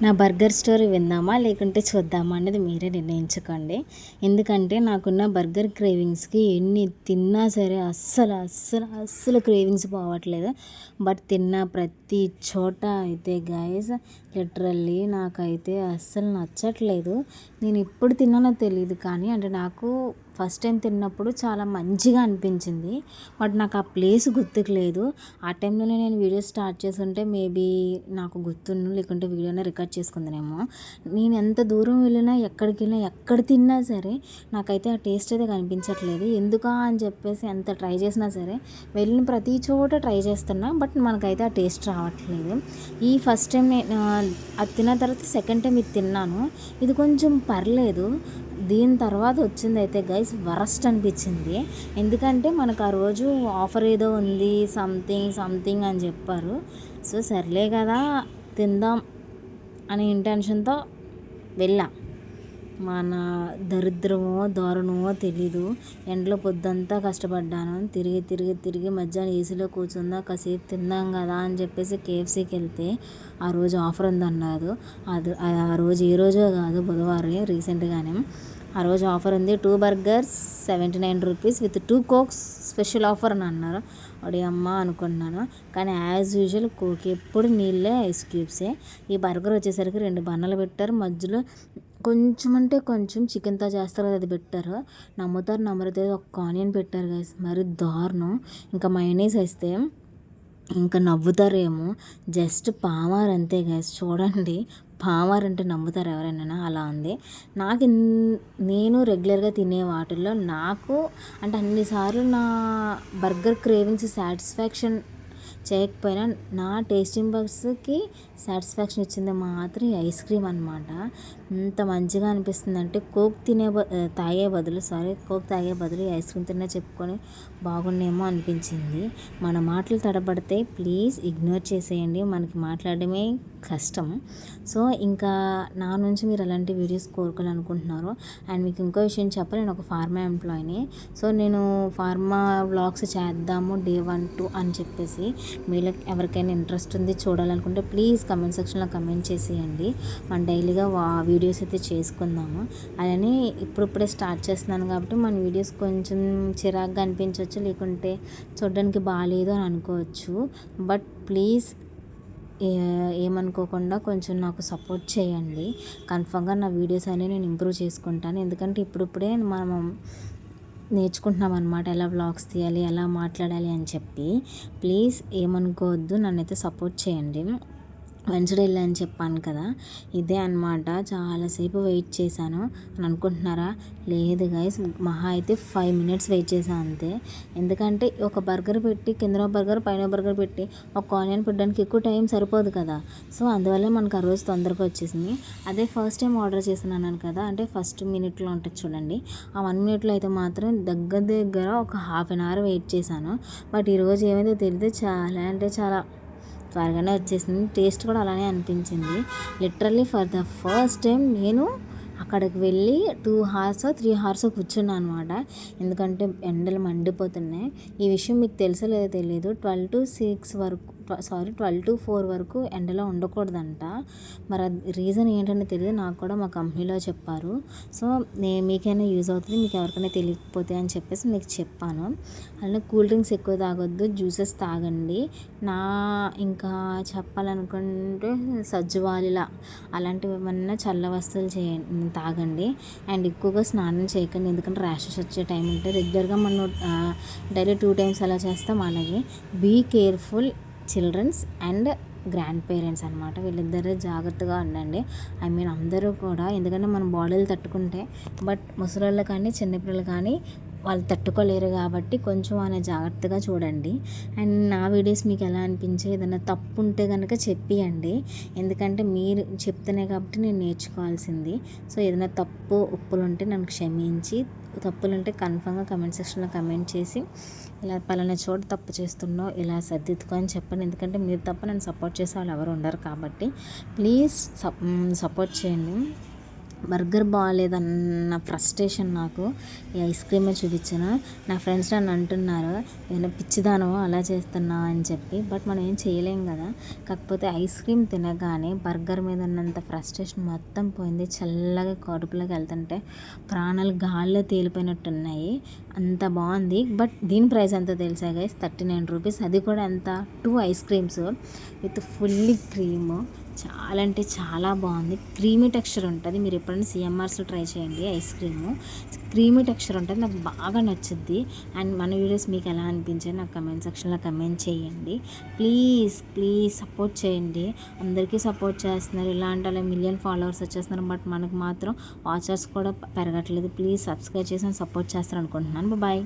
నా burger story విందామా లేకుంటే చూద్దామా అనేది మీరే నిర్ణయించుకోండి. ఎందుకంటే నాకున్న బర్గర్ క్రేవింగ్స్‌కి ఎన్ని తిన్నా సరే అస్సలు క్రేవింగ్స్ పోవట్లేదు. బట్ తిన్న ప్రతి చోట అయితే గైస్ లిటరల్లీ నాకైతే అస్సలు నచ్చట్లేదు. నేను ఎప్పుడు తిన్నానో తెలీదు కానీ అంటే నాకు ఫస్ట్ టైం తిన్నప్పుడు చాలా మంచిగా అనిపించింది. బట్ నాకు ఆ ప్లేస్ గుర్తుకు లేదు. ఆ టైంలోనే నేను వీడియో స్టార్ట్ చేసుంటే మేబీ నాకు గుర్తుండు, లేకుంటే వీడియోనే రికార్డ్ చేసుకుందునేమో. నేను ఎంత దూరం వెళ్ళినా ఎక్కడికి వెళ్ళినా ఎక్కడ తిన్నా సరే నాకైతే ఆ టేస్ట్ అయితే కనిపించట్లేదు. ఎందుకా అని చెప్పేసి ఎంత ట్రై చేసినా సరే వెళ్ళిన ప్రతి చోట ట్రై చేస్తున్నా, బట్ మనకైతే ఆ టేస్ట్ రావట్లేదు. ఈ ఫస్ట్ టైం నేను అది తిన్న తర్వాత సెకండ్ టైం ఇది తిన్నాను. ఇది కొంచెం పర్లేదు. దీని తర్వాత వచ్చింది అయితే గైస్ వరస్ట్ అనిపించింది. ఎందుకంటే మనకు ఆ రోజు ఆఫర్ ఏదో ఉంది సంథింగ్ అని చెప్పారు. సో సర్లే కదా తిందాం అనే ఇంటెన్షన్తో వెళ్ళా. మన దరిద్రమో దారుణమో తెలీదు. ఎండలో పొద్దంతా కష్టపడ్డాను. తిరిగి మధ్యాహ్నం ఏసీలో కూర్చుందా కాసేపు తిందాం కదా అని చెప్పేసి కేఎఫ్సీకి వెళ్తే ఆ రోజు ఆఫర్ ఉందన్నారు. అది ఆ రోజు ఏ రోజో కాదు, బుధవారం రీసెంట్గానే ఆ రోజు ఆఫర్ ఉంది. 2 burgers 79 rupees with 2 cokes special offer అని అన్నారు. అడి అమ్మ అనుకున్నాను. కానీ యాజ్ యూజువల్ కోక్ ఎప్పుడు నీళ్ళే, ఐస్ క్యూబ్సే. ఈ బర్గర్ వచ్చేసరికి 2 బన్నలు పెట్టారు. మధ్యలో కొంచెం అంటే కొంచెం చికెన్తో చేస్తారు కదా, అది పెట్టారు. నమ్మరు ఒక ఆనియన్ పెట్టారు గైస్, మరి దారుణం. ఇంకా మైనీస్ వేస్తే ఇంకా నవ్వుతారేమో. జస్ట్ పామార్ అంతే గైస్. చూడండి, పామార్ అంటే నమ్ముతారు ఎవరైనా, అలా ఉంది. నేను రెగ్యులర్గా తినే వాటిల్లో నాకు అంటే అన్నిసార్లు నా బర్గర్ క్రేవింగ్స్ సాటిస్ఫాక్షన్ చేయకపోయినా నా టేస్టింగ్ బడ్స్కి సాటిస్ఫాక్షన్ ఇచ్చింది మాత్రం ఈ ఐస్ క్రీమ్ అనమాట. ఎంత మంచిగా అనిపిస్తుంది అంటే కోక్ తాగే బదులు ఈ ఐస్ క్రీమ్ తిన్నా చెప్పుకొని బాగుండేమో అనిపించింది. మన మాటలు తడబడితే ప్లీజ్ ఇగ్నోర్ చేసేయండి, మనకి మాట్లాడడమే కష్టం. సో ఇంకా నా నుంచి మీరు ఎలాంటి వీడియోస్ కోరుకోవాలనుకుంటున్నారో. అండ్ మీకు ఇంకో విషయం చెప్పాలి, నేను ఒక ఫార్మా ఎంప్లాయీని. సో నేను ఫార్మా వ్లాగ్స్ చేద్దాము డే 1, 2 అని చెప్పేసి మీలో ఎవరికైనా ఇంట్రెస్ట్ ఉంది చూడాలనుకుంటే ప్లీజ్ కమెంట్ సెక్షన్లో కమెంట్ చేసేయండి. మనం డైలీగా వీడియోస్ అయితే చేసుకుందాము. అలానే ఇప్పుడిప్పుడే స్టార్ట్ చేస్తున్నాను కాబట్టి మన వీడియోస్ కొంచెం చిరాగ్గా అనిపించవచ్చు, లేకుంటే చూడడానికి బాగాలేదు అని అనుకోవచ్చు. బట్ ప్లీజ్ ఏమనుకోకుండా కొంచెం నాకు సపోర్ట్ చేయండి. కన్ఫామ్గా నా వీడియోస్ అనేవి నేను ఇంప్రూవ్ చేసుకుంటాను. ఎందుకంటే ఇప్పుడిప్పుడే మనం నేర్చుకుంటున్నాం అనమాట, ఎలా వ్లాగ్స్ తీయాలి, ఎలా మాట్లాడాలి అని చెప్పి. ప్లీజ్ ఏమనుకోవద్దు, నన్నైతే సపోర్ట్ చేయండి. వెన్స్డే వెళ్ళని చెప్పాను కదా, ఇదే అనమాట. చాలాసేపు వెయిట్ చేశాను అని అనుకుంటున్నారా? లేదు గైస్, మహా అయితే 5 మినిట్స్ వెయిట్ చేశాను అంతే. ఎందుకంటే ఒక బర్గర్ పెట్టి కింద బర్గర్ పైన బర్గర్ పెట్టి ఒక ఆనియన్ పెట్టడానికి ఎక్కువ టైం సరిపోదు కదా. సో అందువల్ల మనకు ఆ రోజు తొందరగా వచ్చేసింది. అదే ఫస్ట్ టైం ఆర్డర్ చేస్తున్నాను కదా, అంటే ఫస్ట్ మినిట్లో ఉంటుంది చూడండి, ఆ 1 మినిట్లో అయితే మాత్రం దగ్గర ఒక హాఫ్ అన్ అవర్ వెయిట్ చేశాను. బట్ ఈరోజు ఏమైతే తెలియదు, చాలా అంటే చాలా త్వరగానే వచ్చేసింది. టేస్ట్ కూడా అలానే అనిపించింది. Literally for the first time నేను అక్కడికి వెళ్ళి 2 hours 3 hours కూర్చున్నాను అనమాట. ఎందుకంటే ఎండలు మండిపోతున్నాయి. ఈ విషయం మీకు తెలుసో లేదో తెలియదు, 12 to 4 వరకు ఎండలో ఉండకూడదంట. మరి రీజన్ ఏంటని తెలియదు, నాకు కూడా మా కంపెనీలో చెప్పారు. సో మీకైనా యూజ్ అవుతుంది, మీకు ఎవరికైనా తెలియకపోతే అని చెప్పేసి మీకు చెప్పాను. అలానే కూల్ డ్రింక్స్ ఎక్కువ తాగొద్దు, జ్యూసెస్ తాగండి. ఇంకా చెప్పాలనుకుంటే సజ్జువాలిలా అలాంటివి ఏమన్నా చల్ల వస్తువులు తాగండి. అండ్ ఎక్కువగా స్నానం చేయకండి, ఎందుకంటే ర్యాషెస్ వచ్చే టైం ఉంటే రెగ్యులర్గా మనం డైలీ 2 times అలా చేస్తాం. అలాగే be careful childrens and grandparents అనమాట, వీళ్ళిద్దరే జాగ్రత్తగా ఉండండి. అందరూ కూడా, ఎందుకంటే మన బాడీలు తట్టుకుంటే, బట్ ముసలోళ్ళు కానీ చిన్నపిల్లలు కానీ వాళ్ళు తట్టుకోలేరు కాబట్టి కొంచెం అనే జాగ్రత్తగా చూడండి. అండ్ నా వీడియోస్ మీకు ఎలా అనిపించే, ఏదైనా తప్పు ఉంటే కనుక చెప్పియండి, ఎందుకంటే మీరు చెప్తేనే కాబట్టి నేను నేర్చుకోవాల్సింది. సో ఏదైనా ఉప్పులు ఉంటే నన్ను క్షమించి, తప్పులుంటే కన్ఫామ్గా కమెంట్ సెక్షన్లో కమెంట్ చేసి ఇలా పలానా చోటు తప్పు చేస్తున్నావు ఇలా సర్దిద్దుకో అని చెప్పండి. ఎందుకంటే మీరు తప్ప నన్ను సపోర్ట్ చేసే వాళ్ళు ఎవరు ఉండరు కాబట్టి ప్లీజ్ సపోర్ట్ చేయండి. బర్గర్ బాగాలేదన్న ఫ్రస్ట్రేషన్ నాకు ఈ ఐస్ క్రీమే చూపించాను. నా ఫ్రెండ్స్ నన్ను అంటున్నారు, ఏమైనా పిచ్చిదానో అలా చేస్తున్నావు అని చెప్పి. బట్ మనం ఏం చేయలేం కదా. కాకపోతే ఐస్ క్రీమ్ తినగానే బర్గర్ మీద ఉన్నంత ఫ్రస్ట్రేషన్ మొత్తం పోయింది. చల్లగా కడుపులోకి వెళ్తుంటే ప్రాణాలు గాల్లో తేలిపోయినట్టున్నాయి. అంత బాగుంది. బట్ దీని ప్రైస్ ఎంత తెలుసా గైస్, 39 రూపీస్. అది కూడా ఎంత, 2 ice creams with fully cream. చాలా అంటే చాలా బాగుంది. క్రీమీ టెక్స్చర్ ఉంటుంది. మీరు ఎప్పుడైనా సిఎంఆర్స్లో ట్రై చేయండి. ఐస్ క్రీము క్రీమీ టెక్స్చర్ ఉంటుంది, నాకు బాగా నచ్చుద్ది. అండ్ మన వీడియోస్ మీకు ఎలా అనిపించాయి నాకు కమెంట్ సెక్షన్లో కమెంట్ చేయండి. ప్లీజ్ సపోర్ట్ చేయండి. అందరికీ సపోర్ట్ చేస్తున్నారు, ఇలాంటి అలా మిలియన్ ఫాలోవర్స్ వచ్చేస్తున్నారు. బట్ మనకు మాత్రం వాచర్స్ కూడా పెరగట్లేదు. ప్లీజ్ సబ్స్క్రైబ్ చేసి సపోర్ట్ చేస్తారు అనుకుంటున్నాను. బాయ్.